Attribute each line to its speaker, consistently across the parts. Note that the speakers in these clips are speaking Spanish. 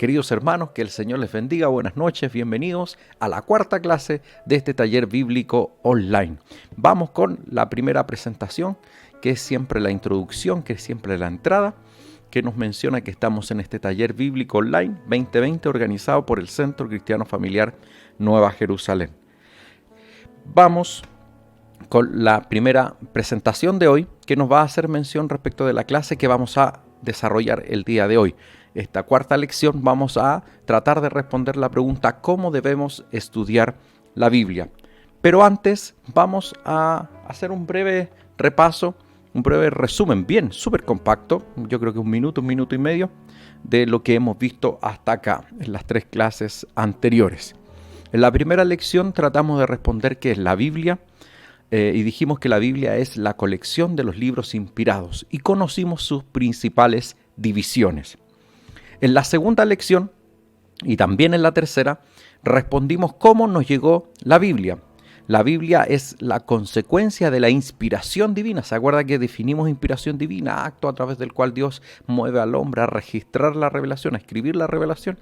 Speaker 1: Queridos hermanos, que el Señor les bendiga, buenas noches, bienvenidos a la cuarta clase de este taller bíblico online. Vamos con la primera presentación, que es siempre la introducción, que es siempre la entrada, que nos menciona que estamos en este taller bíblico online 2020 organizado por el Centro Cristiano Familiar Nueva Jerusalén. Vamos con la primera presentación de hoy, que nos va a hacer mención respecto de la clase que vamos a desarrollar el día de hoy. Esta cuarta lección vamos a tratar de responder la pregunta ¿cómo debemos estudiar la Biblia? Pero antes vamos a hacer un breve repaso, un breve resumen, bien, súper compacto, yo creo que un minuto y medio, de lo que hemos visto hasta acá en las tres clases anteriores. En la primera lección tratamos de responder qué es la Biblia, y dijimos que la Biblia es la colección de los libros inspirados y conocimos sus principales divisiones. En la segunda lección, y también en la tercera, respondimos cómo nos llegó la Biblia. La Biblia es la consecuencia de la inspiración divina. ¿Se acuerda que definimos inspiración divina? Acto a través del cual Dios mueve al hombre a registrar la revelación, a escribir la revelación.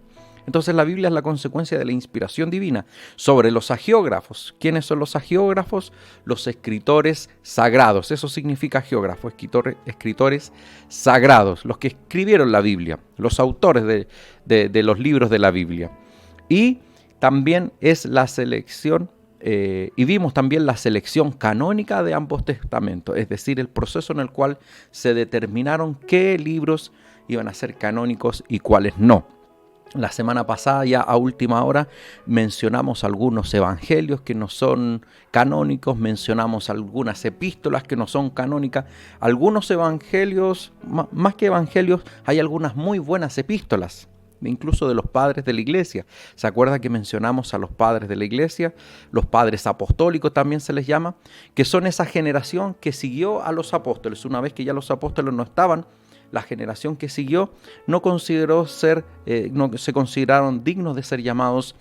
Speaker 1: Entonces la Biblia es la consecuencia de la inspiración divina. Sobre los hagiógrafos, ¿quiénes son los hagiógrafos? Los escritores sagrados, eso significa geógrafo, escritores sagrados, los que escribieron la Biblia, los autores de los libros de la Biblia. Y también es la selección, y vimos también la selección canónica de ambos testamentos, es decir, el proceso en el cual se determinaron qué libros iban a ser canónicos y cuáles no. La semana pasada, ya a última hora, mencionamos algunos evangelios que no son canónicos, mencionamos algunas epístolas que no son canónicas. Algunos evangelios, más que evangelios, hay algunas muy buenas epístolas, incluso de los padres de la iglesia. ¿Se acuerda que mencionamos a los padres de la iglesia? Los padres apostólicos también se les llama, que son esa generación que siguió a los apóstoles. Una vez que ya los apóstoles no estaban, la generación que siguió no se consideraron dignos de ser llamados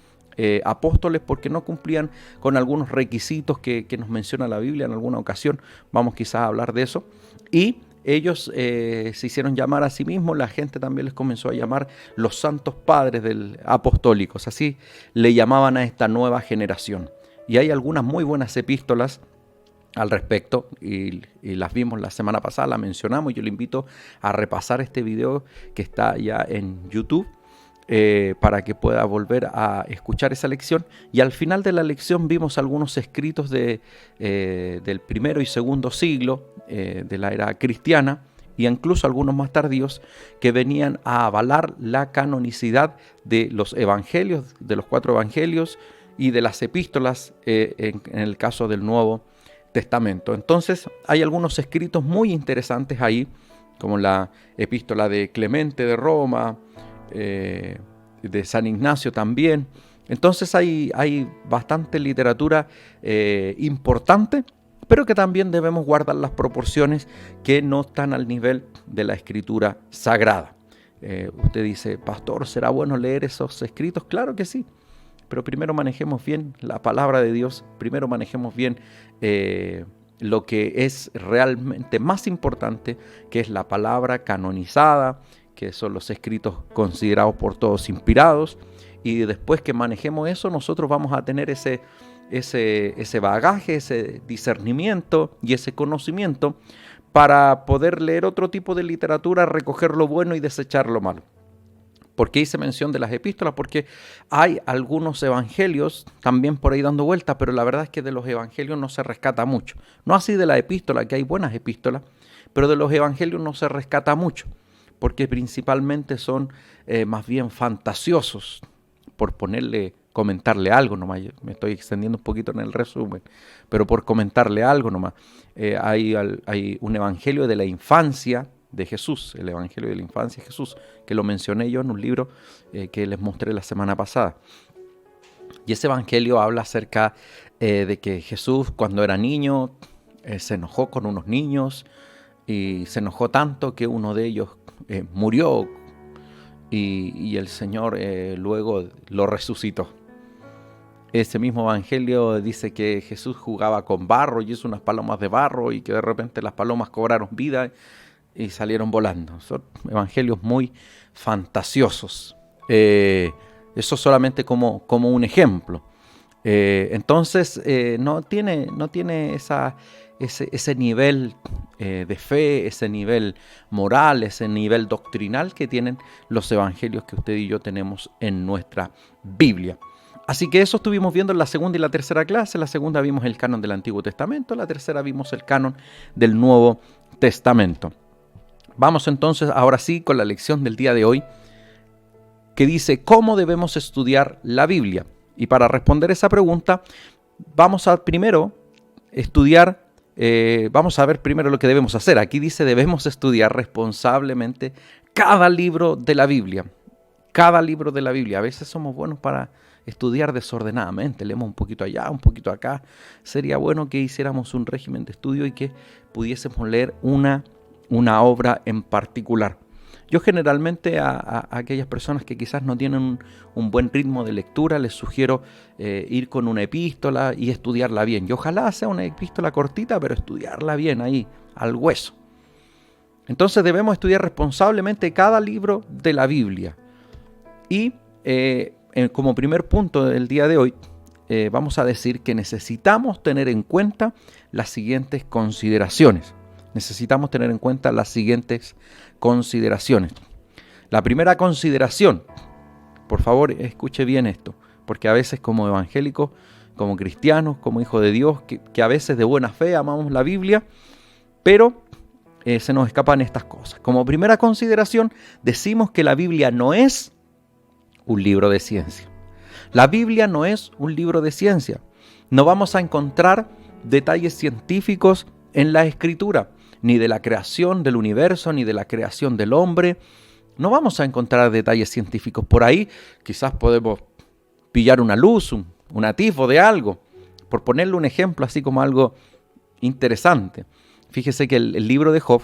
Speaker 1: apóstoles porque no cumplían con algunos requisitos que nos menciona la Biblia en alguna ocasión. Vamos quizás a hablar de eso. Y ellos se hicieron llamar a sí mismos, la gente también les comenzó a llamar los santos padres apostólicos. Así le llamaban a esta nueva generación. Y hay algunas muy buenas epístolas al respecto y las vimos la semana pasada, la mencionamos. Yo le invito a repasar este video que está ya en YouTube para que pueda volver a escuchar esa lección. Y al final de la lección vimos algunos escritos del primero y segundo siglo de la era cristiana, y incluso algunos más tardíos, que venían a avalar la canonicidad de los evangelios, de los 4 evangelios y de las epístolas en el caso del Nuevo Testamento. Entonces hay algunos escritos muy interesantes ahí, como la epístola de Clemente de Roma, de San Ignacio también. Entonces hay bastante literatura importante, pero que también debemos guardar las proporciones que no están al nivel de la escritura sagrada. Usted dice, pastor, ¿será bueno leer esos escritos? Claro que sí. Pero primero manejemos bien la palabra de Dios, primero manejemos bien lo que es realmente más importante, que es la palabra canonizada, que son los escritos considerados por todos inspirados, y después que manejemos eso, nosotros vamos a tener ese bagaje, ese discernimiento y ese conocimiento para poder leer otro tipo de literatura, recoger lo bueno y desechar lo malo. ¿Por qué hice mención de las epístolas? Porque hay algunos evangelios también por ahí dando vuelta, pero la verdad es que de los evangelios no se rescata mucho. No así de la epístola, que hay buenas epístolas, pero de los evangelios no se rescata mucho, porque principalmente son más bien fantasiosos, por comentarle algo nomás. Me estoy extendiendo un poquito en el resumen, pero por comentarle algo nomás. Hay un evangelio de la infancia de Jesús, el Evangelio de la Infancia de Jesús, que lo mencioné yo en un libro que les mostré la semana pasada. Y ese Evangelio habla acerca de que Jesús, cuando era niño, se enojó con unos niños, y se enojó tanto que uno de ellos murió, y el Señor luego lo resucitó. Ese mismo evangelio dice que Jesús jugaba con barro y hizo unas palomas de barro, y que de repente las palomas cobraron vida y salieron volando. Son evangelios muy fantasiosos. Eso solamente como un ejemplo. Entonces no tiene ese nivel de fe, ese nivel moral, ese nivel doctrinal que tienen los evangelios que usted y yo tenemos en nuestra Biblia. Así que eso estuvimos viendo en la segunda y la tercera clase. La segunda vimos el canon del Antiguo Testamento, la tercera vimos el canon del Nuevo Testamento. Vamos entonces ahora sí con la lección del día de hoy, que dice cómo debemos estudiar la Biblia. Y para responder esa pregunta, vamos a ver primero lo que debemos hacer. Aquí dice debemos estudiar responsablemente cada libro de la Biblia. Cada libro de la Biblia. A veces somos buenos para estudiar desordenadamente. Leemos un poquito allá, un poquito acá. Sería bueno que hiciéramos un régimen de estudio y que pudiésemos leer una obra en particular. Yo generalmente a aquellas personas que quizás no tienen un buen ritmo de lectura, les sugiero ir con una epístola y estudiarla bien. Y ojalá sea una epístola cortita, pero estudiarla bien ahí, al hueso. Entonces debemos estudiar responsablemente cada libro de la Biblia. Y como primer punto del día de hoy, vamos a decir que necesitamos tener en cuenta las siguientes consideraciones. Necesitamos tener en cuenta las siguientes consideraciones. La primera consideración, por favor, escuche bien esto, porque a veces como evangélicos, como cristianos, como hijos de Dios, que a veces de buena fe amamos la Biblia, pero se nos escapan estas cosas. Como primera consideración, decimos que la Biblia no es un libro de ciencia. La Biblia no es un libro de ciencia. No vamos a encontrar detalles científicos en la Escritura, ni de la creación del universo, ni de la creación del hombre. No vamos a encontrar detalles científicos. Por ahí quizás podemos pillar una luz, un atisbo de algo, por ponerle un ejemplo así como algo interesante. Fíjese que el libro de Job,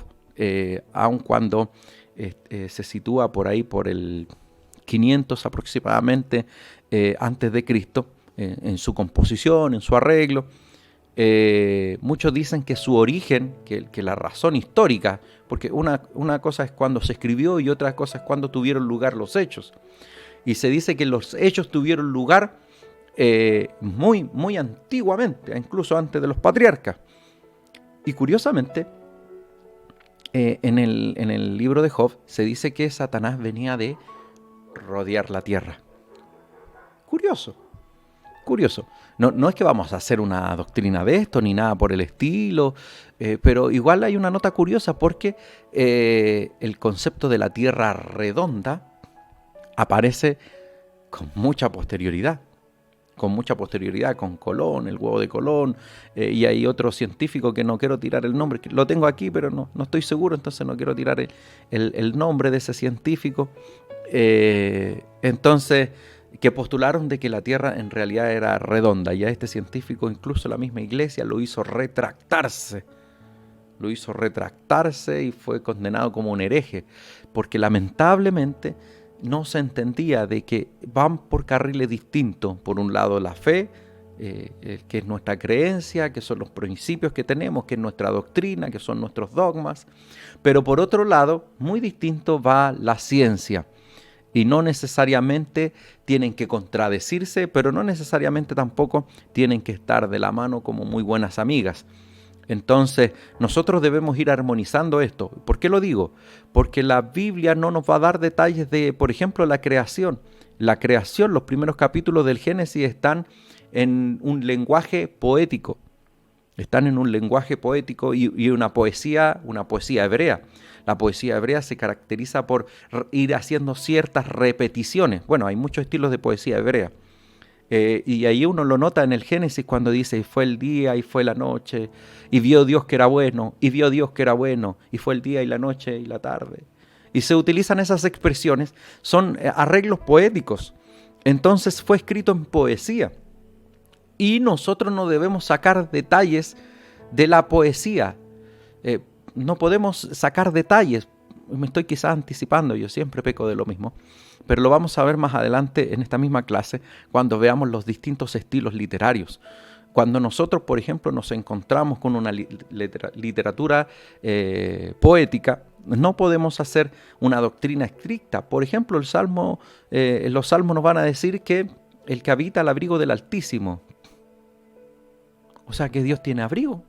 Speaker 1: aun cuando se sitúa por ahí por el 500 aproximadamente antes de Cristo, en su composición, en su arreglo, muchos dicen que su origen, que la razón histórica, porque una cosa es cuando se escribió y otra cosa es cuando tuvieron lugar los hechos. Y se dice que los hechos tuvieron lugar muy, muy antiguamente, incluso antes de los patriarcas. Y curiosamente, en el libro de Job se dice que Satanás venía de rodear la tierra. Curioso. No es que vamos a hacer una doctrina de esto ni nada por el estilo, pero igual hay una nota curiosa porque el concepto de la tierra redonda aparece con mucha posterioridad, con Colón, el huevo de Colón, y hay otro científico que no quiero tirar el nombre, que lo tengo aquí pero no estoy seguro, entonces no quiero tirar el nombre de ese científico. Entonces, que postularon de que la Tierra en realidad era redonda, y a este científico incluso la misma iglesia lo hizo retractarse y fue condenado como un hereje, porque lamentablemente no se entendía de que van por carriles distintos. Por un lado la fe, que es nuestra creencia, que son los principios que tenemos, que es nuestra doctrina, que son nuestros dogmas, pero por otro lado, muy distinto va la ciencia. Y no necesariamente tienen que contradecirse, pero no necesariamente tampoco tienen que estar de la mano como muy buenas amigas. Entonces, nosotros debemos ir armonizando esto. ¿Por qué lo digo? Porque la Biblia no nos va a dar detalles de, por ejemplo, la creación. La creación, los primeros capítulos del Génesis están en un lenguaje poético. Y una poesía hebrea. La poesía hebrea se caracteriza por ir haciendo ciertas repeticiones. Bueno, hay muchos estilos de poesía hebrea. Y ahí uno lo nota en el Génesis cuando dice, y fue el día y fue la noche, y vio Dios que era bueno, y vio Dios que era bueno, y fue el día y la noche y la tarde. Y se utilizan esas expresiones, son arreglos poéticos. Entonces fue escrito en poesía. Y nosotros no debemos sacar detalles de la poesía. No podemos sacar detalles. Me estoy quizás anticipando, yo siempre peco de lo mismo, pero lo vamos a ver más adelante en esta misma clase cuando veamos los distintos estilos literarios. Cuando nosotros, por ejemplo, nos encontramos con una literatura poética, no podemos hacer una doctrina estricta. Por ejemplo, los salmos nos van a decir que el que habita al abrigo del Altísimo, o sea que Dios tiene abrigo.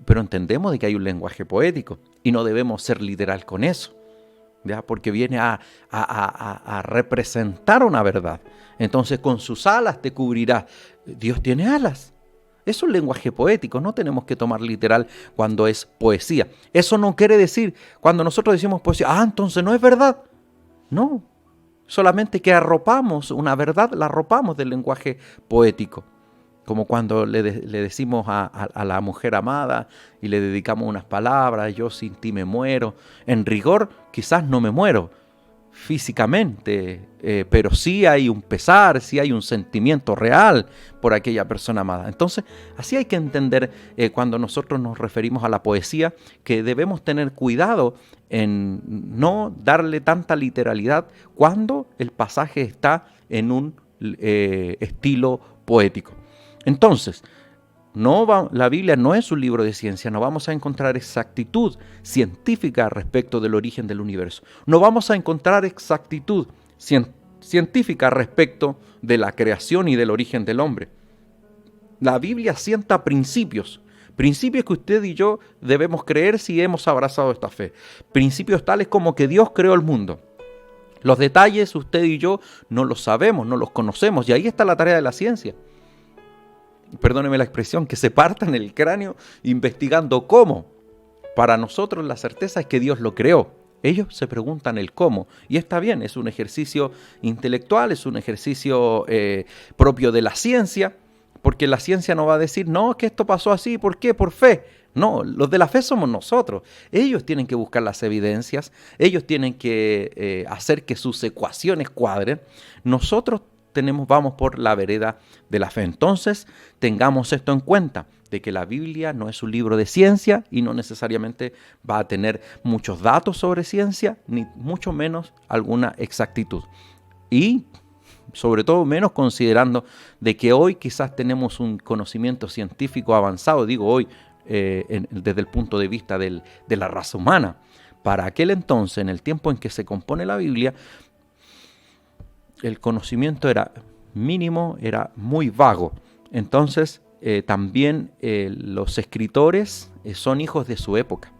Speaker 1: Pero entendemos de que hay un lenguaje poético y no debemos ser literal con eso, ¿ya? Porque viene a representar una verdad. Entonces, con sus alas te cubrirá. Dios tiene alas. Es un lenguaje poético, no tenemos que tomar literal cuando es poesía. Eso no quiere decir, cuando nosotros decimos poesía, entonces no es verdad. No, solamente que arropamos una verdad, la arropamos del lenguaje poético. Como cuando le decimos a la mujer amada y le dedicamos unas palabras, yo sin ti me muero. En rigor, quizás no me muero físicamente, pero sí hay un pesar, sí hay un sentimiento real por aquella persona amada. Entonces, así hay que entender cuando nosotros nos referimos a la poesía, que debemos tener cuidado en no darle tanta literalidad cuando el pasaje está en un estilo poético. Entonces, la Biblia no es un libro de ciencia, no vamos a encontrar exactitud científica respecto del origen del universo. No vamos a encontrar exactitud científica respecto de la creación y del origen del hombre. La Biblia sienta principios que usted y yo debemos creer si hemos abrazado esta fe. Principios tales como que Dios creó el mundo. Los detalles usted y yo no los sabemos, no los conocemos, y ahí está la tarea de la ciencia. Perdóneme la expresión, que se partan el cráneo investigando cómo. Para nosotros la certeza es que Dios lo creó. Ellos se preguntan el cómo. Y está bien, es un ejercicio intelectual, es un ejercicio propio de la ciencia, porque la ciencia no va a decir, no, que esto pasó así, ¿por qué? Por fe. No, los de la fe somos nosotros. Ellos tienen que buscar las evidencias, ellos tienen que hacer que sus ecuaciones cuadren. Nosotros vamos por la vereda de la fe. Entonces, tengamos esto en cuenta, de que la Biblia no es un libro de ciencia y no necesariamente va a tener muchos datos sobre ciencia, ni mucho menos alguna exactitud. Y sobre todo menos considerando de que hoy quizás tenemos un conocimiento científico avanzado, digo hoy, desde el punto de vista de la raza humana. Para aquel entonces, en el tiempo en que se compone la Biblia, el conocimiento era mínimo, era muy vago. Entonces, también los escritores son hijos de su época.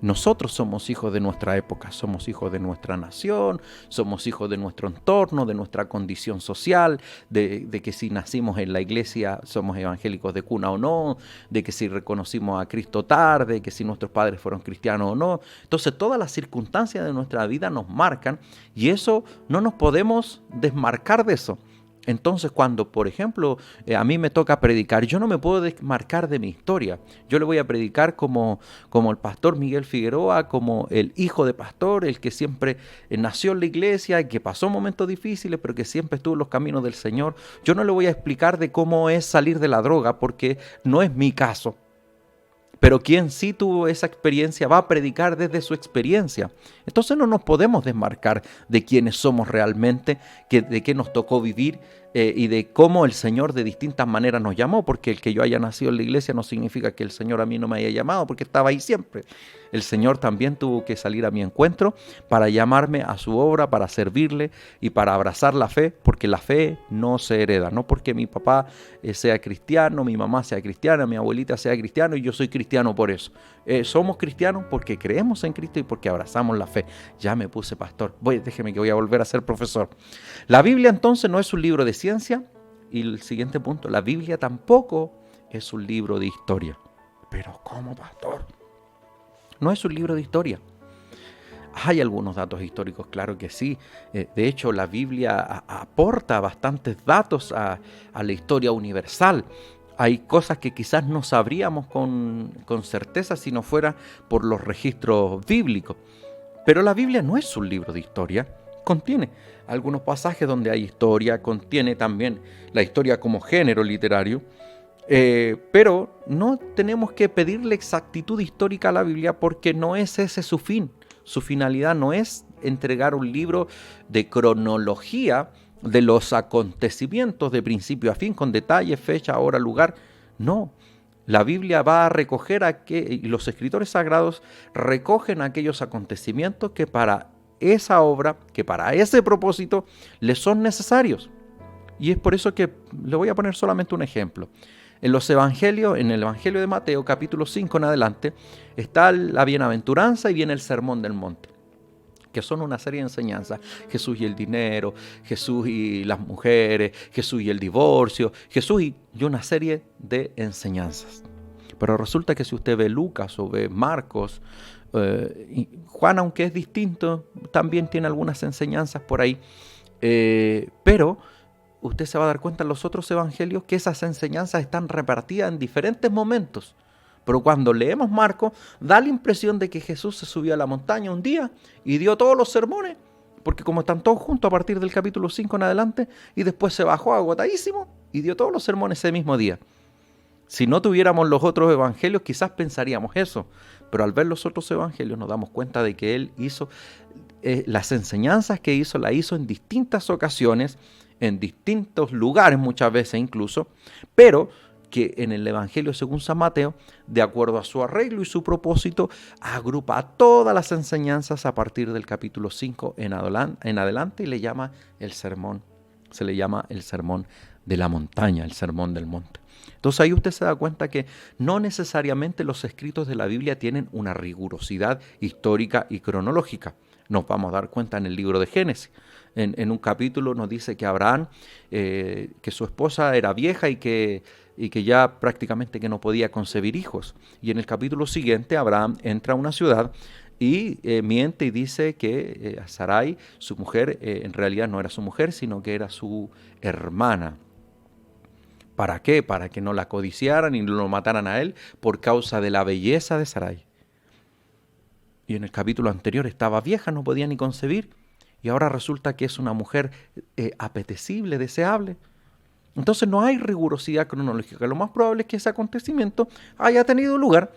Speaker 1: Nosotros somos hijos de nuestra época, somos hijos de nuestra nación, somos hijos de nuestro entorno, de nuestra condición social, de que si nacimos en la iglesia somos evangélicos de cuna o no, de que si reconocimos a Cristo tarde, de que si nuestros padres fueron cristianos o no. Entonces todas las circunstancias de nuestra vida nos marcan y eso no nos podemos desmarcar de eso. Entonces, cuando, por ejemplo, a mí me toca predicar, yo no me puedo desmarcar de mi historia. Yo le voy a predicar como el pastor Miguel Figueroa, como el hijo de pastor, el que siempre nació en la iglesia, que pasó momentos difíciles, pero que siempre estuvo en los caminos del Señor. Yo no le voy a explicar de cómo es salir de la droga, porque no es mi caso. Pero quien sí tuvo esa experiencia va a predicar desde su experiencia. Entonces no nos podemos desmarcar de quiénes somos realmente, de qué nos tocó vivir y de cómo el Señor de distintas maneras nos llamó, porque el que yo haya nacido en la iglesia no significa que el Señor a mí no me haya llamado, porque estaba ahí siempre. El Señor también tuvo que salir a mi encuentro para llamarme a su obra, para servirle y para abrazar la fe, porque la fe no se hereda, no porque mi papá sea cristiano, mi mamá sea cristiana, mi abuelita sea cristiano y yo soy cristiano por eso. Somos cristianos porque creemos en Cristo y porque abrazamos la fe. Ya me puse pastor, déjeme que voy a volver a ser profesor. La Biblia entonces no es un libro de ciencia y el siguiente punto, la Biblia tampoco es un libro de historia. Pero ¿cómo, pastor? No es un libro de historia. Hay algunos datos históricos, claro que sí. De hecho, la Biblia aporta bastantes datos a la historia universal. Hay cosas que quizás no sabríamos con certeza si no fuera por los registros bíblicos. Pero la Biblia no es un libro de historia. Contiene algunos pasajes donde hay historia, contiene también la historia como género literario. Pero no tenemos que pedirle exactitud histórica a la Biblia porque no es ese su fin. Su finalidad no es entregar un libro de cronología de los acontecimientos de principio a fin, con detalle, fecha, hora, lugar. No, la Biblia va a recoger y los escritores sagrados recogen aquellos acontecimientos que para esa obra, que para ese propósito, les son necesarios. Y es por eso que le voy a poner solamente un ejemplo. En los evangelios, en el Evangelio de Mateo, capítulo 5 en adelante, está la bienaventuranza y viene el sermón del monte, que son una serie de enseñanzas. Jesús y el dinero, Jesús y las mujeres, Jesús y el divorcio, Jesús y una serie de enseñanzas. Pero resulta que si usted ve Lucas o ve Marcos, Juan, aunque es distinto, también tiene algunas enseñanzas por ahí, pero usted se va a dar cuenta en los otros evangelios que esas enseñanzas están repartidas en diferentes momentos. Pero cuando leemos Marcos, da la impresión de que Jesús se subió a la montaña un día y dio todos los sermones, porque como están todos juntos a partir del capítulo 5 en adelante, y después se bajó agotadísimo y dio todos los sermones ese mismo día. Si no tuviéramos los otros evangelios, quizás pensaríamos eso, pero al ver los otros evangelios nos damos cuenta de que Él hizo las enseñanzas que hizo, las hizo en distintas ocasiones, en distintos lugares muchas veces incluso, pero que en el Evangelio según San Mateo, de acuerdo a su arreglo y su propósito, agrupa todas las enseñanzas a partir del capítulo 5 en adelante y le llama el sermón, se le llama el sermón de la montaña, el sermón del monte. Entonces ahí usted se da cuenta que no necesariamente los escritos de la Biblia tienen una rigurosidad histórica y cronológica. Nos vamos a dar cuenta en el libro de Génesis. En un capítulo nos dice que Abraham, que su esposa era vieja y que ya prácticamente que no podía concebir hijos. Y en el capítulo siguiente Abraham entra a una ciudad y miente y dice que Sarai, su mujer, en realidad no era su mujer, sino que era su hermana. ¿Para qué? Para que no la codiciaran y no lo mataran a él por causa de la belleza de Sarai. Y en el capítulo anterior estaba vieja, no podía ni concebir. Y ahora resulta que es una mujer apetecible, deseable. Entonces no hay rigurosidad cronológica. Lo más probable es que ese acontecimiento haya tenido lugar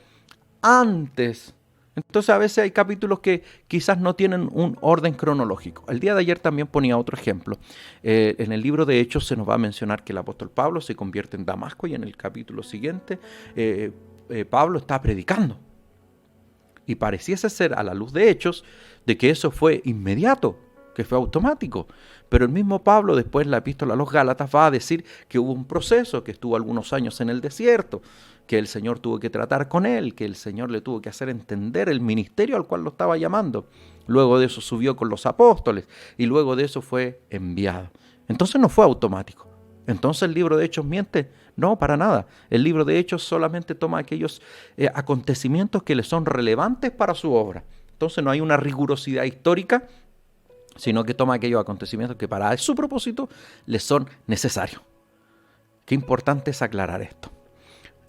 Speaker 1: antes. Entonces a veces hay capítulos que quizás no tienen un orden cronológico. El día de ayer también ponía otro ejemplo. En el libro de Hechos se nos va a mencionar que el apóstol Pablo se convierte en Damasco y en el capítulo siguiente Pablo está predicando. Y pareciese ser a la luz de Hechos de que eso fue inmediato, que fue automático. Pero el mismo Pablo después en la epístola a los Gálatas va a decir que hubo un proceso, que estuvo algunos años en el desierto, que el Señor tuvo que tratar con él, que el Señor le tuvo que hacer entender el ministerio al cual lo estaba llamando. Luego de eso subió con los apóstoles y luego de eso fue enviado. Entonces no fue automático. Entonces el libro de Hechos miente. No, para nada. El libro de Hechos solamente toma aquellos acontecimientos que le son relevantes para su obra. Entonces no hay una rigurosidad histórica, sino que toma aquellos acontecimientos que para su propósito le son necesarios. Qué importante es aclarar esto.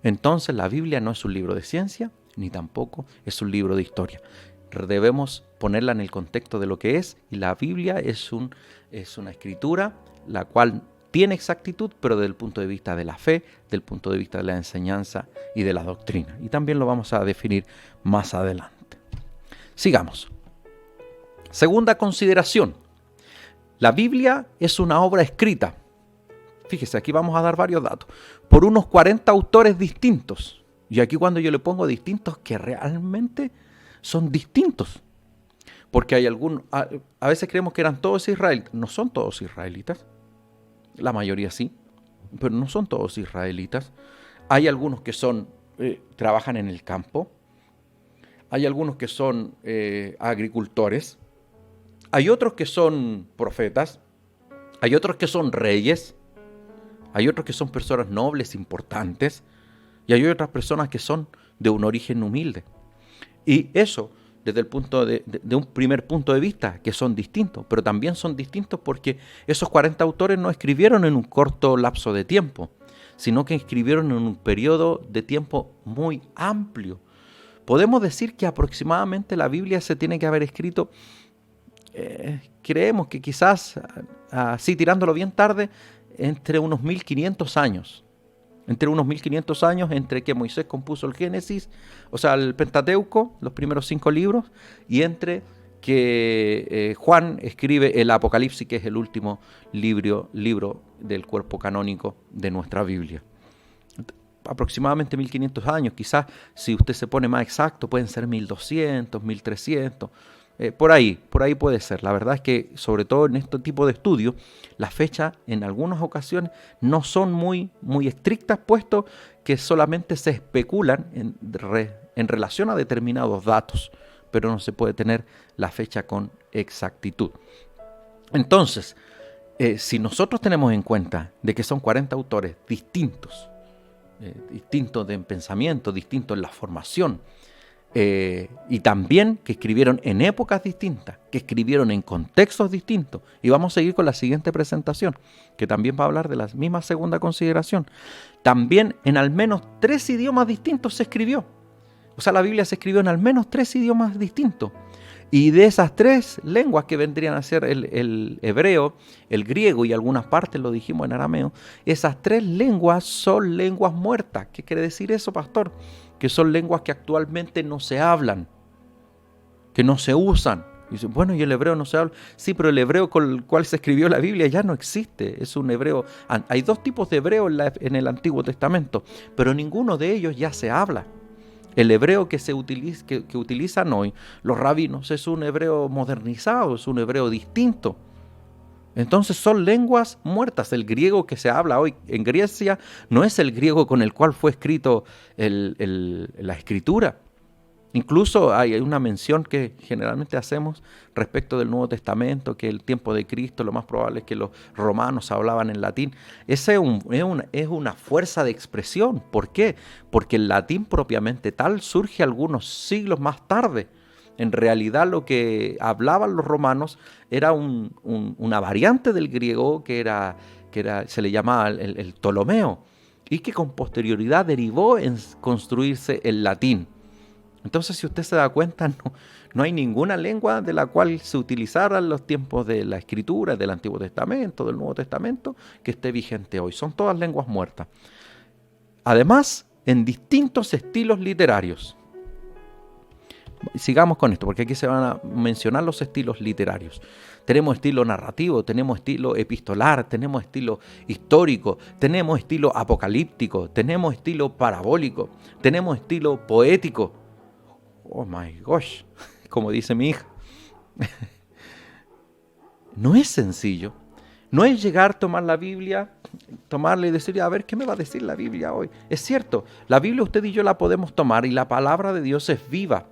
Speaker 1: Entonces la Biblia no es un libro de ciencia, ni tampoco es un libro de historia. Debemos ponerla en el contexto de lo que es, y la Biblia es una escritura la cual tiene exactitud, pero desde el punto de vista de la fe, del punto de vista de la enseñanza y de la doctrina. Y también lo vamos a definir más adelante. Sigamos. Segunda consideración. La Biblia es una obra escrita. Fíjese, aquí vamos a dar varios datos. Por unos 40 autores distintos. Y aquí cuando yo le pongo distintos, que realmente son distintos. Porque hay algunos, a veces creemos que eran todos israelitas. No son todos israelitas. La mayoría sí, pero no son todos israelitas. Hay algunos que trabajan en el campo. Hay algunos que son agricultores. Hay otros que son profetas. Hay otros que son reyes. Hay otros que son personas nobles, importantes. Y hay otras personas que son de un origen humilde. Y eso desde el punto de un primer punto de vista, que son distintos, pero también son distintos porque esos 40 autores no escribieron en un corto lapso de tiempo, sino que escribieron en un periodo de tiempo muy amplio. Podemos decir que aproximadamente la Biblia se tiene que haber escrito, creemos que quizás, así tirándolo bien tarde, entre unos 1500 años. Entre unos 1500 años, entre que Moisés compuso el Génesis, o sea, el Pentateuco, los primeros 5 libros, y entre que Juan escribe el Apocalipsis, que es el último libro del cuerpo canónico de nuestra Biblia. Aproximadamente 1500 años, quizás si usted se pone más exacto pueden ser 1200, 1300, por ahí puede ser. La verdad es que sobre todo en este tipo de estudios las fechas en algunas ocasiones no son muy estrictas, puesto que solamente se especulan en relación a determinados datos, pero no se puede tener la fecha con exactitud. Entonces, si nosotros tenemos en cuenta de que son 40 autores distintos en pensamiento, distintos en la formación, y también que escribieron en épocas distintas, que escribieron en contextos distintos. Y vamos a seguir con la siguiente presentación, que también va a hablar de la misma segunda consideración. También en al menos 3 idiomas distintos se escribió. O sea, la Biblia se escribió en al menos 3 idiomas distintos. Y de esas 3 lenguas que vendrían a ser el hebreo, el griego y algunas partes lo dijimos en arameo, esas 3 lenguas son lenguas muertas. ¿Qué quiere decir eso, pastor? Que son lenguas que actualmente no se hablan, que no se usan. Y dicen, bueno, ¿y el hebreo no se habla? Sí, pero el hebreo con el cual se escribió la Biblia ya no existe. Es un hebreo. Hay 2 tipos de hebreo en el Antiguo Testamento, pero ninguno de ellos ya se habla. El hebreo que utilizan hoy los rabinos es un hebreo modernizado, es un hebreo distinto. Entonces son lenguas muertas. El griego que se habla hoy en Grecia no es el griego con el cual fue escrito la escritura. Incluso hay una mención que generalmente hacemos respecto del Nuevo Testamento, que el tiempo de Cristo lo más probable es que los romanos hablaban en latín. Esa es una fuerza de expresión. ¿Por qué? Porque el latín propiamente tal surge algunos siglos más tarde. En realidad lo que hablaban los romanos era una variante del griego que se le llamaba el ptolomeo, y que con posterioridad derivó en construirse el latín. Entonces, si usted se da cuenta, no hay ninguna lengua de la cual se utilizara en los tiempos de la Escritura, del Antiguo Testamento, del Nuevo Testamento, que esté vigente hoy. Son todas lenguas muertas. Además, en distintos estilos literarios. Sigamos con esto, porque aquí se van a mencionar los estilos literarios. Tenemos estilo narrativo, tenemos estilo epistolar, tenemos estilo histórico, tenemos estilo apocalíptico, tenemos estilo parabólico, tenemos estilo poético. Oh my gosh, como dice mi hija. No es sencillo. No es llegar, tomar la Biblia, tomarla y decir, a ver, ¿qué me va a decir la Biblia hoy? Es cierto, la Biblia usted y yo la podemos tomar y la palabra de Dios es viva.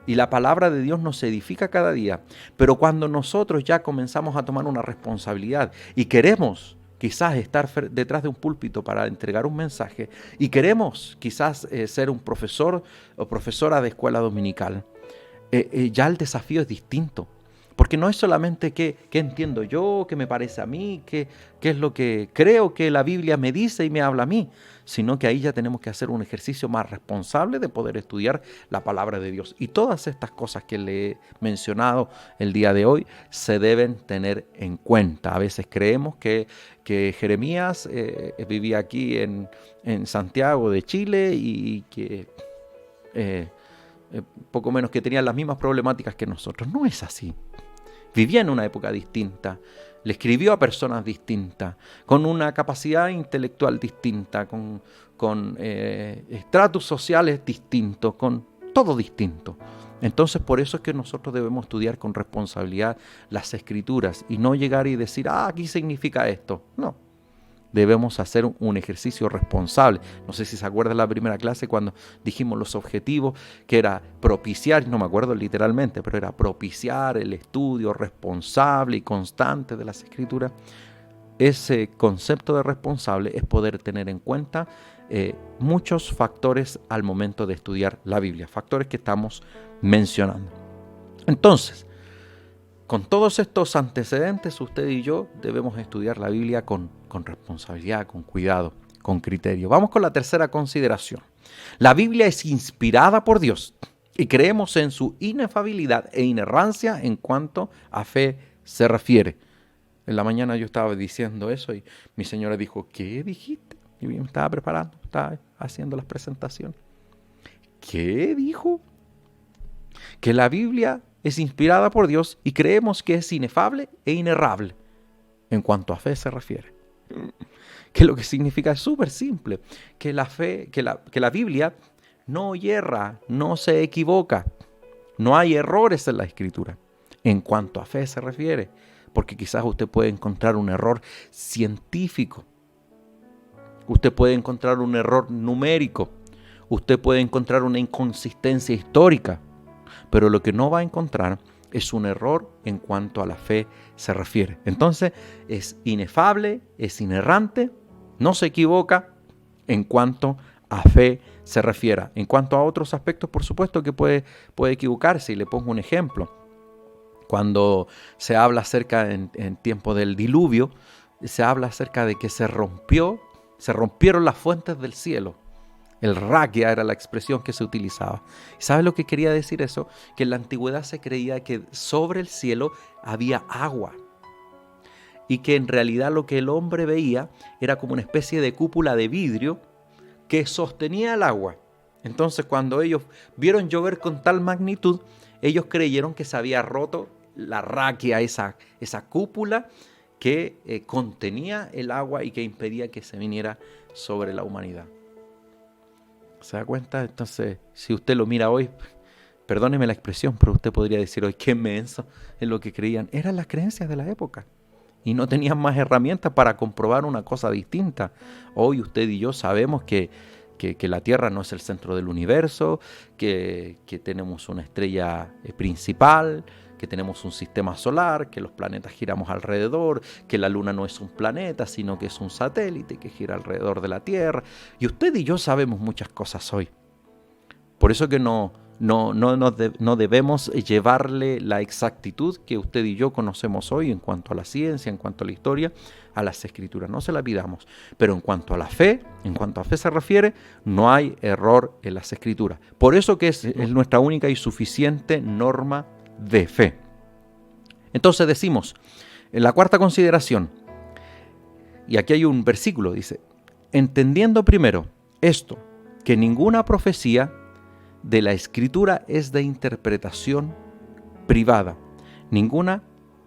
Speaker 1: Y la palabra de Dios nos edifica cada día. Pero cuando nosotros ya comenzamos a tomar una responsabilidad y queremos quizás estar detrás de un púlpito para entregar un mensaje, y queremos quizás ser un profesor o profesora de escuela dominical, ya el desafío es distinto. Porque no es solamente qué entiendo yo, qué me parece a mí, qué es lo que creo que la Biblia me dice y me habla a mí, sino que ahí ya tenemos que hacer un ejercicio más responsable de poder estudiar la palabra de Dios. Y todas estas cosas que le he mencionado el día de hoy se deben tener en cuenta. A veces creemos que Jeremías vivía aquí en Santiago de Chile y que poco menos que tenía las mismas problemáticas que nosotros. No es así. Vivía en una época distinta, le escribió a personas distintas, con una capacidad intelectual distinta, con estratos sociales distintos, con todo distinto. Entonces por eso es que nosotros debemos estudiar con responsabilidad las Escrituras y no llegar y decir, aquí significa esto. No. Debemos hacer un ejercicio responsable. No sé si se acuerdan de la primera clase cuando dijimos los objetivos, que era propiciar, no me acuerdo literalmente, pero era propiciar el estudio responsable y constante de las Escrituras. Ese concepto de responsable es poder tener en cuenta muchos factores al momento de estudiar la Biblia, factores que estamos mencionando. Entonces, con todos estos antecedentes, usted y yo debemos estudiar la Biblia con responsabilidad, con cuidado, con criterio. Vamos con la tercera consideración. La Biblia es inspirada por Dios y creemos en su inefabilidad e inerrancia en cuanto a fe se refiere. En la mañana yo estaba diciendo eso y mi señora dijo, ¿qué dijiste? Y yo me estaba preparando, estaba haciendo las presentaciones. ¿Qué dijo? Que la Biblia es inspirada por Dios y creemos que es inefable e inerrable en cuanto a fe se refiere. Que lo que significa es súper simple, que la fe, que la Biblia no yerra, no se equivoca, no hay errores en la Escritura en cuanto a fe se refiere, porque quizás usted puede encontrar un error científico, usted puede encontrar un error numérico, usted puede encontrar una inconsistencia histórica, pero lo que no va a encontrar es un error en cuanto a la fe se refiere. Entonces es inefable, es inerrante, no se equivoca en cuanto a fe se refiere. En cuanto a otros aspectos, por supuesto que puede equivocarse, y le pongo un ejemplo. Cuando se habla acerca en tiempo del diluvio, se habla acerca de que se rompieron las fuentes del cielo. El raquia era la expresión que se utilizaba. ¿Sabe lo que quería decir eso? Que en la antigüedad se creía que sobre el cielo había agua y que en realidad lo que el hombre veía era como una especie de cúpula de vidrio que sostenía el agua. Entonces, cuando ellos vieron llover con tal magnitud, ellos creyeron que se había roto la raquia, esa cúpula que contenía el agua y que impedía que se viniera sobre la humanidad. ¿Se da cuenta? Entonces, si usted lo mira hoy, perdóneme la expresión, pero usted podría decir hoy, qué menso en lo que creían. Eran las creencias de la época y no tenían más herramientas para comprobar una cosa distinta. Hoy usted y yo sabemos que la Tierra no es el centro del universo, que tenemos una estrella principal, que tenemos un sistema solar, que los planetas giramos alrededor, que la Luna no es un planeta, sino que es un satélite que gira alrededor de la Tierra. Y usted y yo sabemos muchas cosas hoy. Por eso que no debemos llevarle la exactitud que usted y yo conocemos hoy en cuanto a la ciencia, en cuanto a la historia, a las Escrituras. No se la pidamos. Pero en cuanto a fe se refiere, no hay error en las Escrituras. Por eso que es nuestra única y suficiente norma de fe. Entonces decimos, en la cuarta consideración, y aquí hay un versículo, dice, entendiendo primero esto, que ninguna profecía de la Escritura es de interpretación privada. Ninguna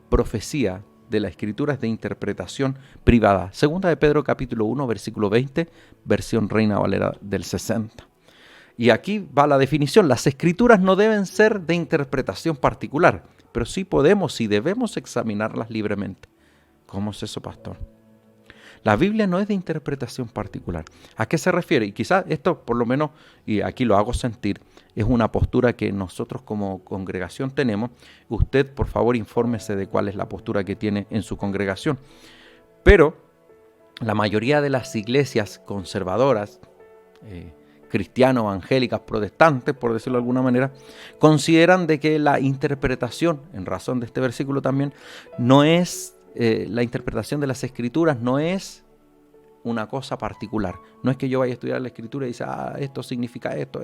Speaker 1: profecía de la Escritura es de interpretación privada. Segunda de Pedro capítulo 1, versículo 20, versión Reina Valera del 60. Y aquí va la definición. Las Escrituras no deben ser de interpretación particular, pero sí podemos y debemos examinarlas libremente. ¿Cómo es eso, pastor? La Biblia no es de interpretación particular. ¿A qué se refiere? Y quizás esto, por lo menos, y aquí lo hago sentir, es una postura que nosotros como congregación tenemos. Usted, por favor, infórmese de cuál es la postura que tiene en su congregación. Pero la mayoría de las iglesias conservadoras, cristianos, evangélicas, protestantes, por decirlo de alguna manera, consideran de que la interpretación, en razón de este versículo también, no es la interpretación de las Escrituras, no es una cosa particular. No es que yo vaya a estudiar la Escritura y dice, esto significa esto,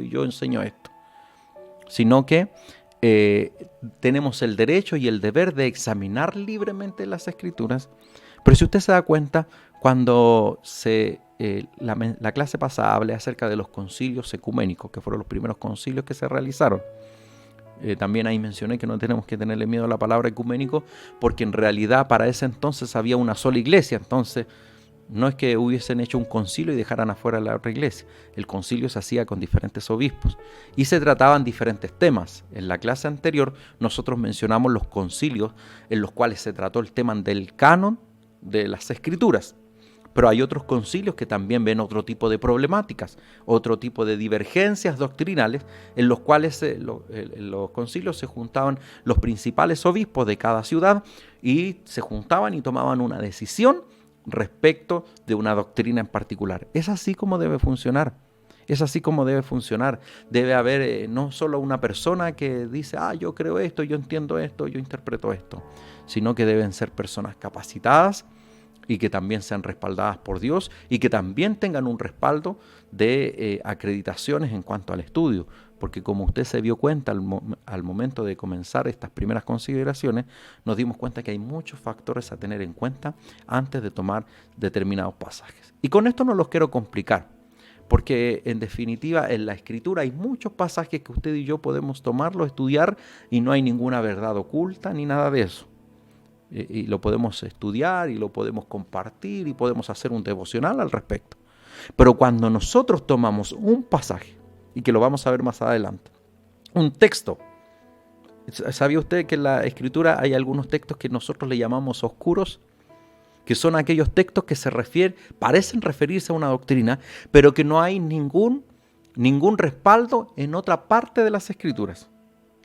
Speaker 1: y yo enseño esto. Sino que tenemos el derecho y el deber de examinar libremente las Escrituras. Pero si usted se da cuenta, cuando la clase pasada hablé acerca de los concilios ecuménicos, que fueron los primeros concilios que se realizaron. También ahí mencioné que no tenemos que tenerle miedo a la palabra ecuménico, porque en realidad para ese entonces había una sola iglesia. Entonces no es que hubiesen hecho un concilio y dejaran afuera la otra iglesia. El concilio se hacía con diferentes obispos y se trataban diferentes temas. En la clase anterior nosotros mencionamos los concilios en los cuales se trató el tema del canon de las Escrituras. Pero hay otros concilios que también ven otro tipo de problemáticas, otro tipo de divergencias doctrinales, en los cuales en los concilios se juntaban los principales obispos de cada ciudad y se juntaban y tomaban una decisión respecto de una doctrina en particular. Es así como debe funcionar. Es así como debe funcionar. Debe haber no solo una persona que dice, yo creo esto, yo entiendo esto, yo interpreto esto, sino que deben ser personas capacitadas y que también sean respaldadas por Dios y que también tengan un respaldo de acreditaciones en cuanto al estudio. Porque como usted se dio cuenta al momento de comenzar estas primeras consideraciones, nos dimos cuenta que hay muchos factores a tener en cuenta antes de tomar determinados pasajes. Y con esto no los quiero complicar, porque en definitiva en la Escritura hay muchos pasajes que usted y yo podemos tomarlo, estudiar, y no hay ninguna verdad oculta ni nada de eso. Y lo podemos estudiar y lo podemos compartir y podemos hacer un devocional al respecto. Pero cuando nosotros tomamos un pasaje, y que lo vamos a ver más adelante, un texto, ¿sabía usted que en la Escritura hay algunos textos que nosotros le llamamos oscuros? Que son aquellos textos que parecen referirse a una doctrina, pero que no hay ningún respaldo en otra parte de las Escrituras.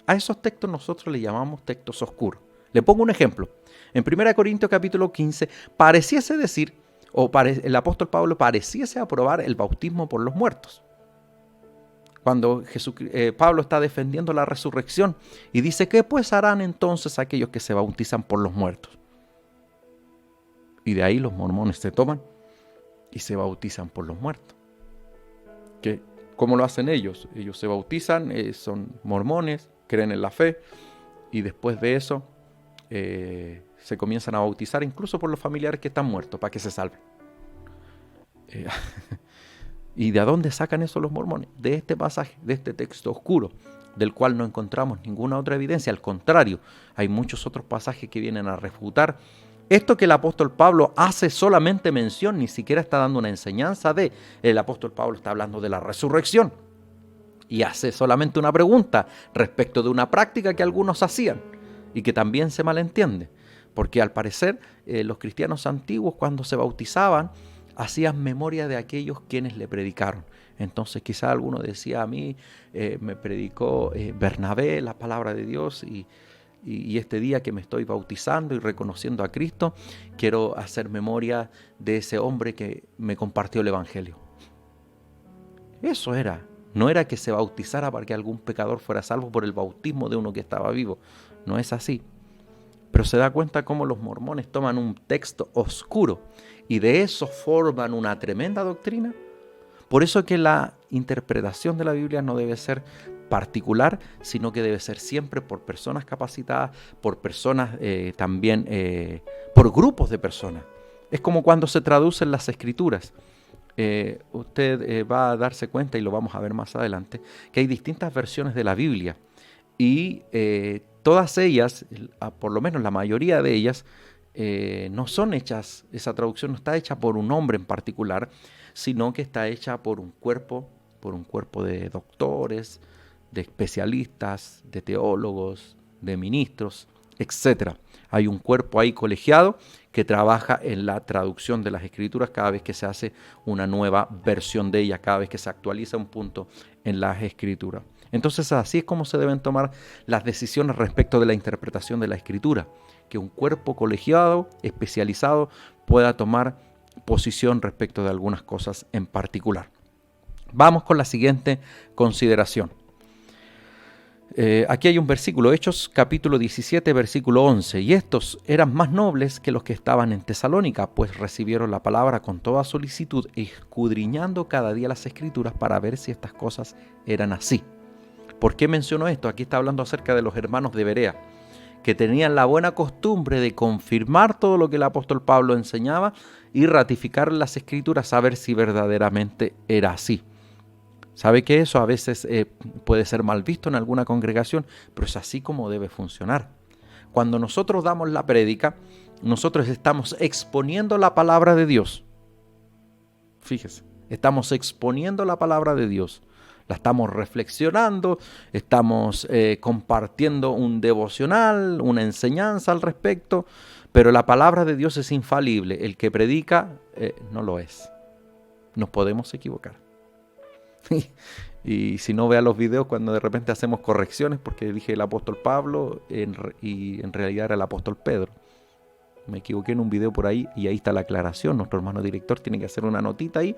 Speaker 1: A esos textos nosotros le llamamos textos oscuros. Le pongo un ejemplo. En 1 Corintios capítulo 15 pareciese decir, el apóstol Pablo pareciese aprobar el bautismo por los muertos. Cuando Pablo está defendiendo la resurrección y dice, ¿qué pues harán entonces aquellos que se bautizan por los muertos? Y de ahí los mormones se toman y se bautizan por los muertos. ¿Cómo lo hacen ellos? Ellos se bautizan, son mormones, creen en la fe, y después de eso se comienzan a bautizar incluso por los familiares que están muertos para que se salven. ¿Y de dónde sacan eso los mormones? De este pasaje, de este texto oscuro, del cual no encontramos ninguna otra evidencia. Al contrario, hay muchos otros pasajes que vienen a refutar esto que el apóstol Pablo hace solamente mención, ni siquiera está dando una enseñanza de. El apóstol Pablo está hablando de la resurrección y hace solamente una pregunta respecto de una práctica que algunos hacían y que también se malentiende, porque al parecer los cristianos antiguos cuando se bautizaban hacían memoria de aquellos quienes le predicaron. Entonces quizá alguno decía, a mí me predicó Bernabé la palabra de Dios y este día que me estoy bautizando y reconociendo a Cristo, quiero hacer memoria de ese hombre que me compartió el Evangelio. Eso era. No era que se bautizara para que algún pecador fuera salvo por el bautismo de uno que estaba vivo. No es así. Pero se da cuenta cómo los mormones toman un texto oscuro y de eso forman una tremenda doctrina. Por eso que la interpretación de la Biblia no debe ser particular, sino que debe ser siempre por personas capacitadas, por personas también, por grupos de personas. Es como cuando se traducen las Escrituras. Usted va a darse cuenta, y lo vamos a ver más adelante, que hay distintas versiones de la Biblia y todas ellas, por lo menos la mayoría de ellas, no son hechas, esa traducción no está hecha por un hombre en particular, sino que está hecha por un cuerpo de doctores, de especialistas, de teólogos, de ministros, etc. Hay un cuerpo ahí colegiado que trabaja en la traducción de las Escrituras cada vez que se hace una nueva versión de ellas, cada vez que se actualiza un punto en las Escrituras. Entonces así es como se deben tomar las decisiones respecto de la interpretación de la Escritura, que un cuerpo colegiado, especializado, pueda tomar posición respecto de algunas cosas en particular. Vamos con la siguiente consideración. Aquí hay un versículo, Hechos capítulo 17, versículo 11. Y estos eran más nobles que los que estaban en Tesalónica, pues recibieron la palabra con toda solicitud, escudriñando cada día las Escrituras para ver si estas cosas eran así. ¿Por qué menciono esto? Aquí está hablando acerca de los hermanos de Berea, que tenían la buena costumbre de confirmar todo lo que el apóstol Pablo enseñaba y ratificar las Escrituras a ver si verdaderamente era así. ¿Sabe que eso a veces puede ser mal visto en alguna congregación? Pero es así como debe funcionar. Cuando nosotros damos la prédica, nosotros estamos exponiendo la palabra de Dios. Fíjese, estamos exponiendo la palabra de Dios. La estamos reflexionando, estamos compartiendo un devocional, una enseñanza al respecto, pero la palabra de Dios es infalible. El que predica no lo es. Nos podemos equivocar. Y si no, vea los videos cuando de repente hacemos correcciones, porque dije el apóstol Pablo y en realidad era el apóstol Pedro. Me equivoqué en un video por ahí y ahí está la aclaración. Nuestro hermano director tiene que hacer una notita ahí,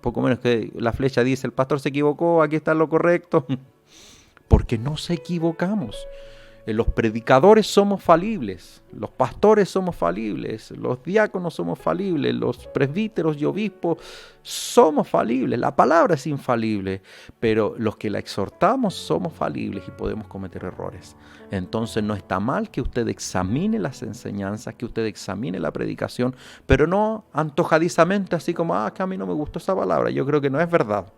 Speaker 1: poco menos que la flecha dice, el pastor se equivocó, aquí está lo correcto. Porque no nos equivocamos. Los predicadores somos falibles, los pastores somos falibles, los diáconos somos falibles, los presbíteros y obispos somos falibles, la palabra es infalible, pero los que la exhortamos somos falibles y podemos cometer errores. Entonces no está mal que usted examine las enseñanzas, que usted examine la predicación, pero no antojadizamente así como, que a mí no me gustó esa palabra, yo creo que no es verdad.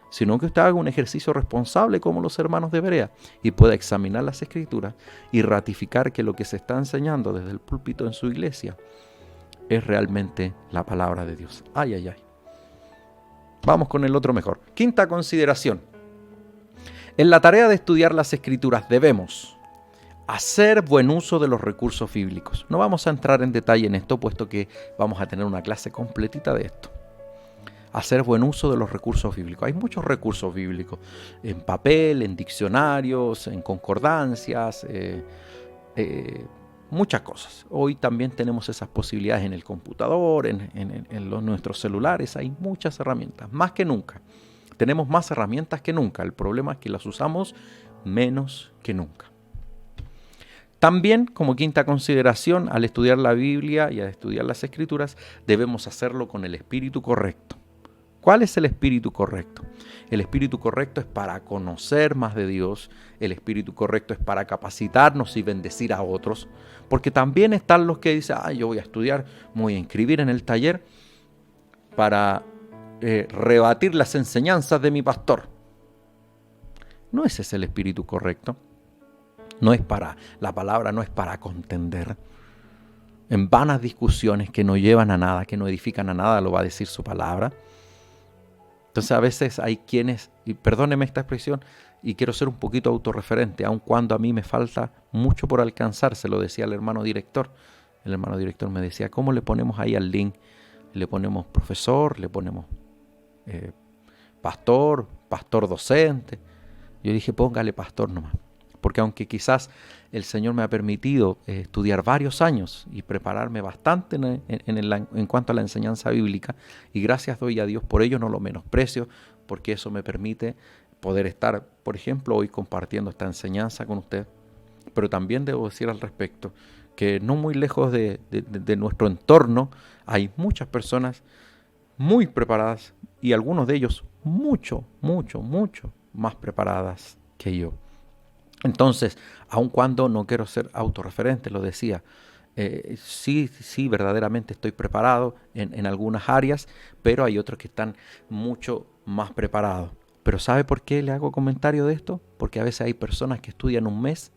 Speaker 1: Sino que usted haga un ejercicio responsable como los hermanos de Berea y pueda examinar las Escrituras y ratificar que lo que se está enseñando desde el púlpito en su iglesia es realmente la palabra de Dios. Ay, ay, ay. Vamos con el otro mejor. Quinta consideración. En la tarea de estudiar las Escrituras debemos hacer buen uso de los recursos bíblicos. No vamos a entrar en detalle en esto, puesto que vamos a tener una clase completita de esto. Hacer buen uso de los recursos bíblicos. Hay muchos recursos bíblicos, en papel, en diccionarios, en concordancias, muchas cosas. Hoy también tenemos esas posibilidades en el computador, en nuestros celulares. Hay muchas herramientas, más que nunca. Tenemos más herramientas que nunca. El problema es que las usamos menos que nunca. También, como quinta consideración, al estudiar la Biblia y al estudiar las Escrituras, debemos hacerlo con el espíritu correcto. ¿Cuál es el espíritu correcto? El espíritu correcto es para conocer más de Dios, el espíritu correcto es para capacitarnos y bendecir a otros, porque también están los que dicen, yo voy a estudiar, me voy a inscribir en el taller para rebatir las enseñanzas de mi pastor. No ese es el espíritu correcto. La palabra no es para contender en vanas discusiones que no llevan a nada, que no edifican a nada, lo va a decir su palabra. Entonces a veces hay quienes, y perdóneme esta expresión, y quiero ser un poquito autorreferente, aun cuando a mí me falta mucho por alcanzar, se lo decía el hermano director. El hermano director me decía, ¿cómo le ponemos ahí al link? Le ponemos profesor, le ponemos pastor docente. Yo dije, póngale pastor nomás. Porque aunque quizás el Señor me ha permitido estudiar varios años y prepararme bastante en cuanto a la enseñanza bíblica, y gracias doy a Dios por ello, no lo menosprecio, porque eso me permite poder estar, por ejemplo, hoy compartiendo esta enseñanza con usted. Pero también debo decir al respecto que no muy lejos de nuestro entorno hay muchas personas muy preparadas y algunos de ellos mucho más preparadas que yo. Entonces, aun cuando no quiero ser autorreferente, lo decía, sí, verdaderamente estoy preparado en algunas áreas, pero hay otros que están mucho más preparados. Pero ¿sabe por qué le hago comentario de esto? Porque a veces hay personas que estudian un mes,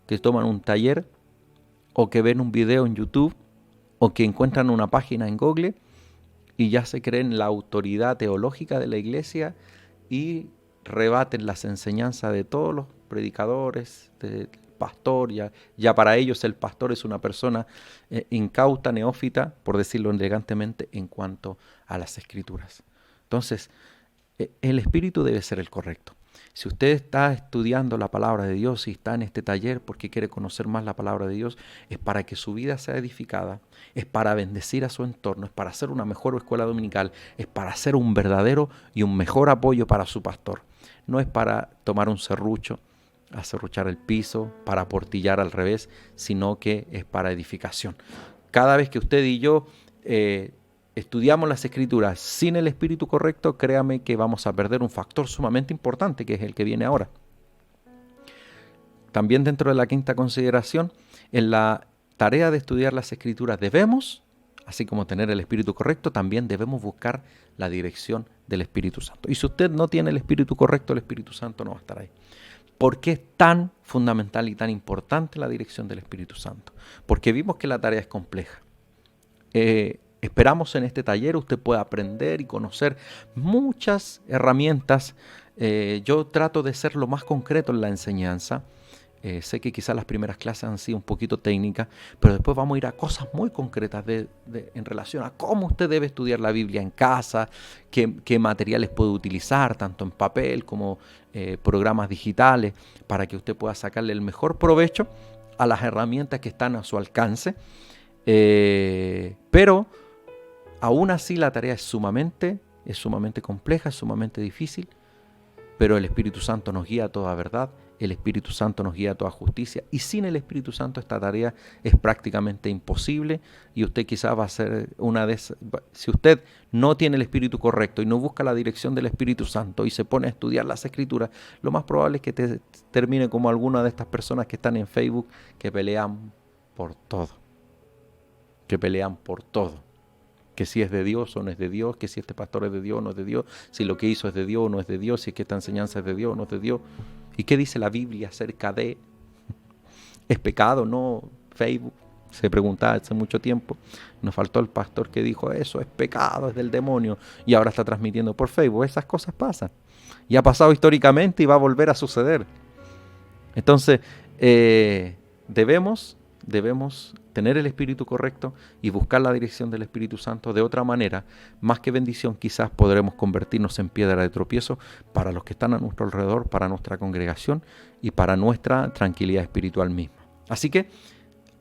Speaker 1: que toman un taller, o que ven un video en YouTube, o que encuentran una página en Google, y ya se creen la autoridad teológica de la iglesia, y rebaten las enseñanzas de todos los predicadores, del pastor. Ya para ellos el pastor es una persona incauta, neófita, por decirlo elegantemente, en cuanto a las Escrituras. Entonces, el espíritu debe ser el correcto. Si usted está estudiando la palabra de Dios y está en este taller porque quiere conocer más la palabra de Dios, es para que su vida sea edificada, es para bendecir a su entorno, es para hacer una mejor escuela dominical, es para ser un verdadero y un mejor apoyo para su pastor. No es para tomar un serrucho, aserruchar el piso, para aportillar al revés, sino que es para edificación. Cada vez que usted y yo estudiamos las Escrituras sin el espíritu correcto, créame que vamos a perder un factor sumamente importante, que es el que viene ahora. También dentro de la quinta consideración, en la tarea de estudiar las Escrituras debemos, así como tener el espíritu correcto, también debemos buscar la dirección del Espíritu Santo. Y si usted no tiene el espíritu correcto, el Espíritu Santo no va a estar ahí. ¿Por qué es tan fundamental y tan importante la dirección del Espíritu Santo? Porque vimos que la tarea es compleja. Esperamos en este taller usted pueda aprender y conocer muchas herramientas. Yo trato de ser lo más concreto en la enseñanza. Sé que quizás las primeras clases han sido un poquito técnicas, pero después vamos a ir a cosas muy concretas en relación a cómo usted debe estudiar la Biblia en casa, qué materiales puede utilizar, tanto en papel como programas digitales, para que usted pueda sacarle el mejor provecho a las herramientas que están a su alcance. Pero aún así la tarea es sumamente compleja, es sumamente difícil, pero el Espíritu Santo nos guía a toda verdad el Espíritu Santo nos guía a toda justicia, y sin el Espíritu Santo esta tarea es prácticamente imposible, y usted quizás va a ser una de esas. Si usted no tiene el Espíritu correcto y no busca la dirección del Espíritu Santo y se pone a estudiar las Escrituras, lo más probable es que te termine como alguna de estas personas que están en Facebook, que pelean por todo, que si es de Dios o no es de Dios, que si este pastor es de Dios o no es de Dios, si lo que hizo es de Dios o no es de Dios, si es que esta enseñanza es de Dios o no es de Dios. ¿Y qué dice la Biblia acerca de? ¿Es pecado? No, Facebook. Se preguntaba hace mucho tiempo. Nos faltó el pastor que dijo eso, es pecado, es del demonio, y ahora está transmitiendo por Facebook. Esas cosas pasan. Y ha pasado históricamente y va a volver a suceder. Entonces, debemos tener el espíritu correcto y buscar la dirección del Espíritu Santo. De otra manera, más que bendición, quizás podremos convertirnos en piedra de tropiezo para los que están a nuestro alrededor, para nuestra congregación y para nuestra tranquilidad espiritual misma. Así que,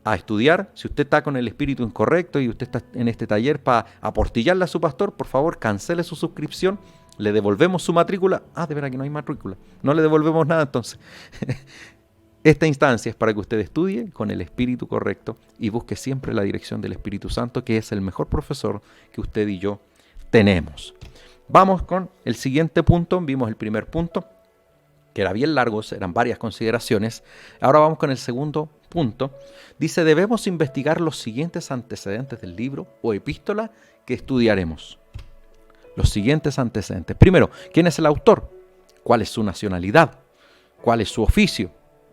Speaker 1: a estudiar. Si usted está con el espíritu incorrecto y usted está en este taller para aportillarle a su pastor, por favor, cancele su suscripción. Le devolvemos su matrícula. De verdad que no hay matrícula. No le devolvemos nada entonces. Esta instancia es para que usted estudie con el espíritu correcto y busque siempre la dirección del Espíritu Santo, que es el mejor profesor que usted y yo tenemos. Vamos con el siguiente punto. Vimos el primer punto, que era bien largo, eran varias consideraciones. Ahora vamos con el segundo punto. Dice, debemos investigar los siguientes antecedentes del libro o epístola que estudiaremos. Los siguientes antecedentes. Primero, ¿quién es el autor? ¿Cuál es su nacionalidad? ¿Cuál es su oficio?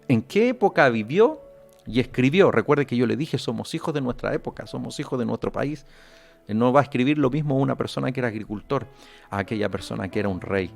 Speaker 1: ¿En qué época vivió y escribió? Recuerde que yo le dije, somos hijos de nuestra época, somos hijos de nuestro país. No va a escribir lo mismo una persona que era agricultor a aquella persona que era un rey.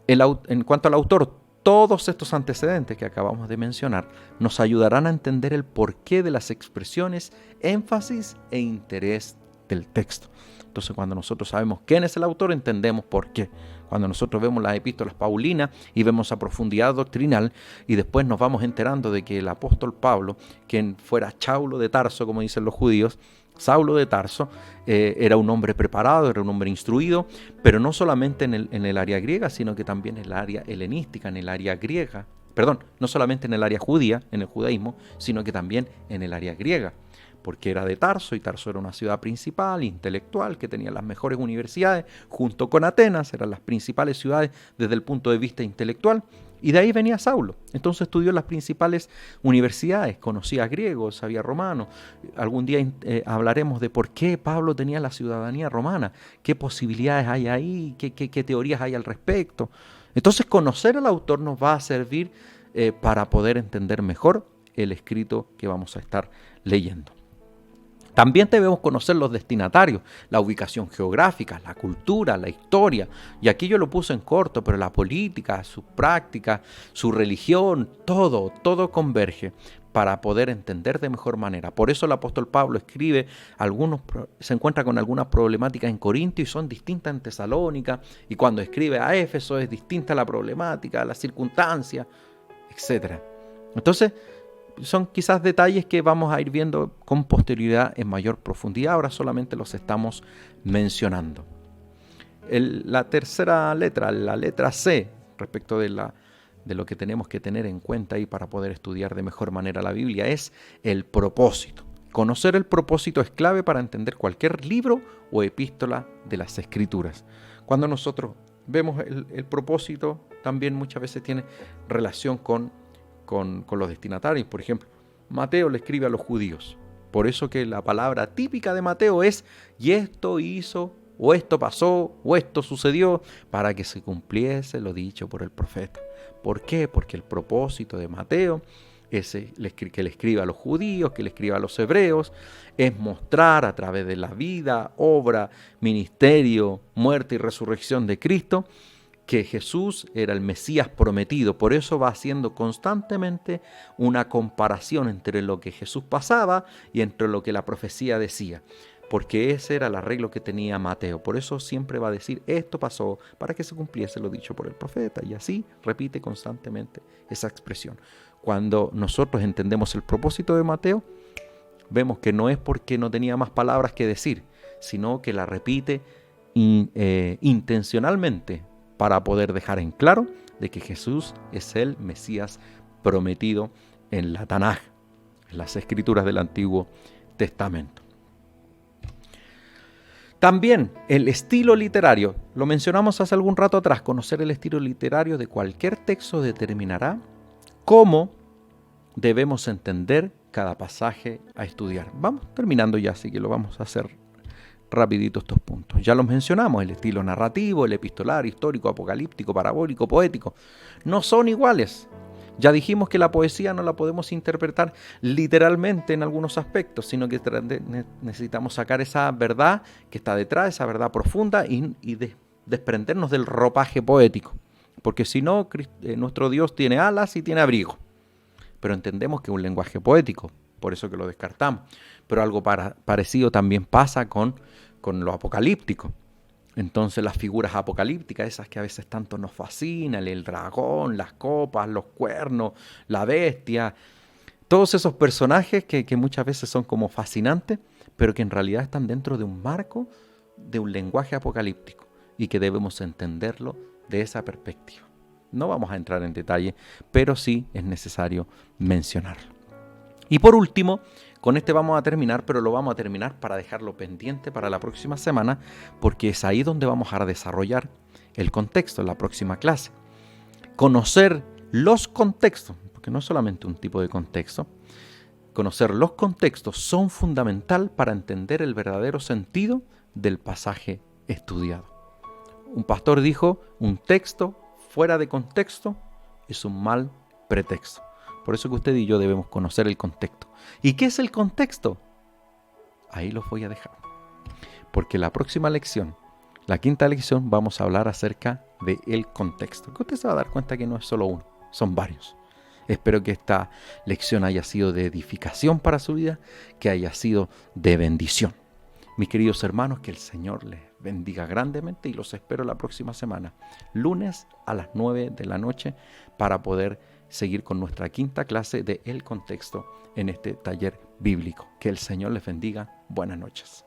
Speaker 1: En cuanto al autor, todos estos antecedentes que acabamos de mencionar nos ayudarán a entender el porqué de las expresiones, énfasis e interés del texto. Entonces, cuando nosotros sabemos quién es el autor, entendemos por qué. Cuando nosotros vemos las epístolas paulinas y vemos a profundidad doctrinal, y después nos vamos enterando de que el apóstol Pablo, quien fuera Saulo de Tarso, como dicen los judíos, Saulo de Tarso, era un hombre preparado, era un hombre instruido, pero no solamente en el área griega, sino que también en el área helenística, en el área griega. Perdón, no solamente en el área judía, en el judaísmo, sino que también en el área griega, porque era de Tarso, y Tarso era una ciudad principal, intelectual, que tenía las mejores universidades, junto con Atenas, eran las principales ciudades desde el punto de vista intelectual, y de ahí venía Saulo. Entonces estudió en las principales universidades, conocía griego, sabía romano. Algún día hablaremos de por qué Pablo tenía la ciudadanía romana, qué posibilidades hay ahí, qué teorías hay al respecto. Entonces conocer al autor nos va a servir para poder entender mejor el escrito que vamos a estar leyendo. También debemos conocer los destinatarios, la ubicación geográfica, la cultura, la historia. Y aquí yo lo puse en corto, pero la política, su práctica, su religión, todo converge para poder entender de mejor manera. Por eso el apóstol Pablo escribe, se encuentra con algunas problemáticas en Corinto y son distintas en Tesalónica. Y cuando escribe a Éfeso es distinta la problemática, la circunstancia, etc. Entonces, son quizás detalles que vamos a ir viendo con posterioridad en mayor profundidad. Ahora solamente los estamos mencionando. La tercera letra, la letra C, respecto de lo que tenemos que tener en cuenta ahí para poder estudiar de mejor manera la Biblia, es el propósito. Conocer el propósito es clave para entender cualquier libro o epístola de las Escrituras. Cuando nosotros vemos el propósito, también muchas veces tiene relación con los destinatarios. Por ejemplo, Mateo le escribe a los judíos. Por eso que la palabra típica de Mateo es, y esto hizo, o esto pasó, o esto sucedió, para que se cumpliese lo dicho por el profeta. ¿Por qué? Porque el propósito de Mateo, que le escribe a los judíos, que le escribe a los hebreos, es mostrar a través de la vida, obra, ministerio, muerte y resurrección de Cristo, que Jesús era el Mesías prometido. Por eso va haciendo constantemente una comparación entre lo que Jesús pasaba y entre lo que la profecía decía, porque ese era el arreglo que tenía Mateo. Por eso siempre va a decir, esto pasó para que se cumpliese lo dicho por el profeta, y así repite constantemente esa expresión. Cuando nosotros entendemos el propósito de Mateo, vemos que no es porque no tenía más palabras que decir, sino que la repite intencionalmente, para poder dejar en claro de que Jesús es el Mesías prometido en la Tanaj, en las escrituras del Antiguo Testamento. También el estilo literario, lo mencionamos hace algún rato atrás, conocer el estilo literario de cualquier texto determinará cómo debemos entender cada pasaje a estudiar. Vamos terminando ya, así que lo vamos a hacer rapidito estos puntos. Ya los mencionamos, el estilo narrativo, el epistolar, histórico, apocalíptico, parabólico, poético, no son iguales. Ya dijimos que la poesía no la podemos interpretar literalmente en algunos aspectos, sino que necesitamos sacar esa verdad que está detrás, esa verdad profunda y desprendernos del ropaje poético. Porque si no, nuestro Dios tiene alas y tiene abrigo. Pero entendemos que es un lenguaje poético, por eso que lo descartamos. Pero algo parecido también pasa con lo apocalíptico. Entonces las figuras apocalípticas, esas que a veces tanto nos fascinan, el dragón, las copas, los cuernos, la bestia, todos esos personajes que muchas veces son como fascinantes, pero que en realidad están dentro de un marco, de un lenguaje apocalíptico y que debemos entenderlo de esa perspectiva. No vamos a entrar en detalle, pero sí es necesario mencionarlo. Y por último, con este vamos a terminar, pero lo vamos a terminar para dejarlo pendiente para la próxima semana, porque es ahí donde vamos a desarrollar el contexto en la próxima clase. Conocer los contextos, porque no es solamente un tipo de contexto, conocer los contextos son fundamental para entender el verdadero sentido del pasaje estudiado. Un pastor dijo, un texto fuera de contexto es un mal pretexto. Por eso que usted y yo debemos conocer el contexto. ¿Y qué es el contexto? Ahí los voy a dejar. Porque la próxima lección, la quinta lección, vamos a hablar acerca del contexto. Que usted se va a dar cuenta que no es solo uno, son varios. Espero que esta lección haya sido de edificación para su vida, que haya sido de bendición. Mis queridos hermanos, que el Señor les bendiga grandemente y los espero la próxima semana, lunes a las 9 de la noche, para poder seguir con nuestra quinta clase de El Contexto en este taller bíblico. Que el Señor les bendiga. Buenas noches.